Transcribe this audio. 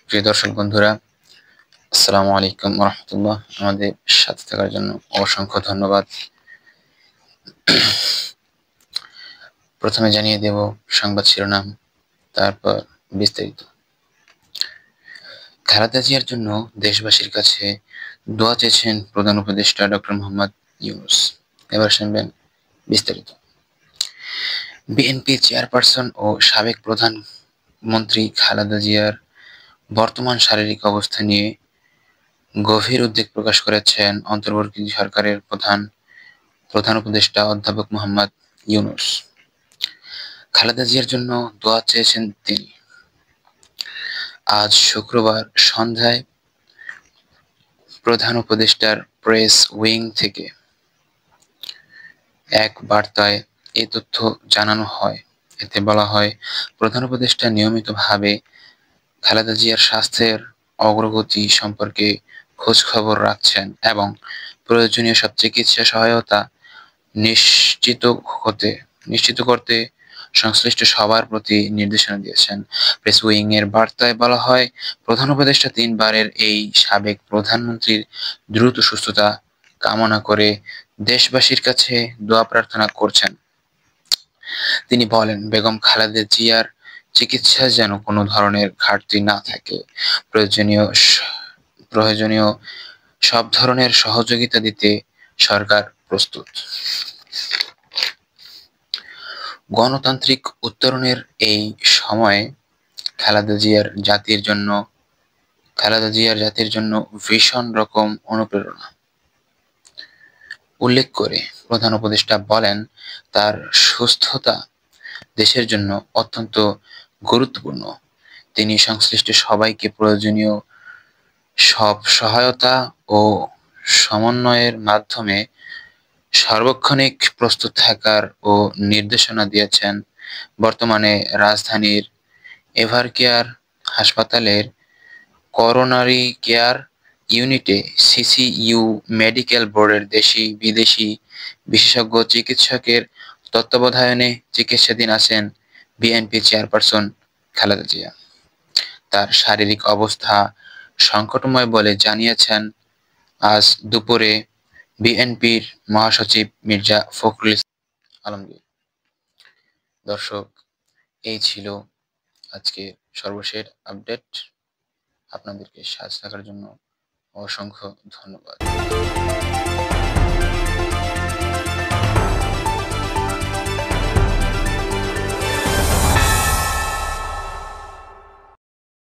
প্রিয় দর্শক বন্ধুরা, আসসালামু আলাইকুম ওয়া রাহমাতুল্লাহ। আমাদের সাথে থাকার জন্য অসংখ্য ধন্যবাদ। প্রথমে জানিয়ে দেব সংবাদ শিরোনাম, তারপর বিস্তারিত। খালেদা জিয়ার জন্য দেশবাসীর কাছে দোয়া চেয়েছেন প্রধান উপদেষ্টা ডক্টর মোহাম্মদ ইউনূস। এবার শুনবেন বিস্তারিত। বিএনপি চেয়ারপারসন ও সাবেক প্রধানমন্ত্রী খালেদা জিয়ার বর্তমান শারীরিক অবস্থা নিয়ে গভীর উদ্বেগ প্রকাশ করেছেন অন্তর্বর্তী সরকারের প্রধান উপদেষ্টা অধ্যাপক মোহাম্মদ ইউনূস। খালেদা জিয়ার জন্য দোয়া চেয়েছেন তিনি। আজ শুক্রবার সন্ধ্যায় প্রধান উপদেষ্টার প্রেস উইং থেকে এক বার্তায় এ তথ্য জানানো হয়। এতে বলা হয়, প্রধান উপদেষ্টা নিয়মিতভাবে খালেদা জিয়ার স্বাস্থ্যের অগ্রগতি সম্পর্কে খোঁজখবর রাখছেন এবং প্রয়োজনীয় সব চিকিৎসা সহায়তা নিশ্চিত করতে সংশ্লিষ্ট সবার প্রতি নির্দেশনা দিয়েছেন। প্রেস উইং এর বার্তায় বলা হয়, প্রধান উপদেষ্টা তিনবারের এই সাবেক প্রধানমন্ত্রীর দ্রুত সুস্থতা কামনা করে দেশবাসীর কাছে দোয়া প্রার্থনা করছেন। তিনি বলেন, বেগম খালেদা জিয়ার চিকিৎসায় যেন কোনো ধরনের ঘাটতি না থাকে। প্রয়োজনীয় সব ধরনের সহযোগিতা দিতে সরকার প্রস্তুত। গণতান্ত্রিক উত্তরণের এই সময়ে খালেদা জিয়ার জাতির জন্য ভীষণ রকম অনুপ্রেরণা উল্লেখ করে প্রধান উপদেষ্টা বলেন, তার সুস্থতা দেশের জন্য অত্যন্ত গুরুত্বপূর্ণ। তিনি সংশ্লিষ্ট সবাইকে প্রয়োজনীয় সব সহায়তা ও সমন্বয়ের মাধ্যমে সার্বক্ষণিক প্রস্তুত থাকার ও নির্দেশনা দিয়েছেন। বর্তমানে রাজধানীর এভারকেয়ার হাসপাতালের করোনারি কেয়ার ইউনিটে সিসিইউ মেডিকেল বোর্ডের দেশি-বিদেশি বিশেষজ্ঞ চিকিৎসকের তত্ত্বাবধানে চিকিৎসাধীন আছেন বিএনপি চেয়ারপারসন খালেদা জিয়া। তার শারীরিক অবস্থা সংকটময় বলে জানিয়েছেন আজ দুপুরে বিএনপির মহাসচিব মির্জা ফখরুল ইসলাম আলমগীর। দর্শক, এই ছিল আজকে সর্বশেষ আপডেট। আপনাদেরকে সাথে থাকার জন্য অসংখ্য ধন্যবাদ।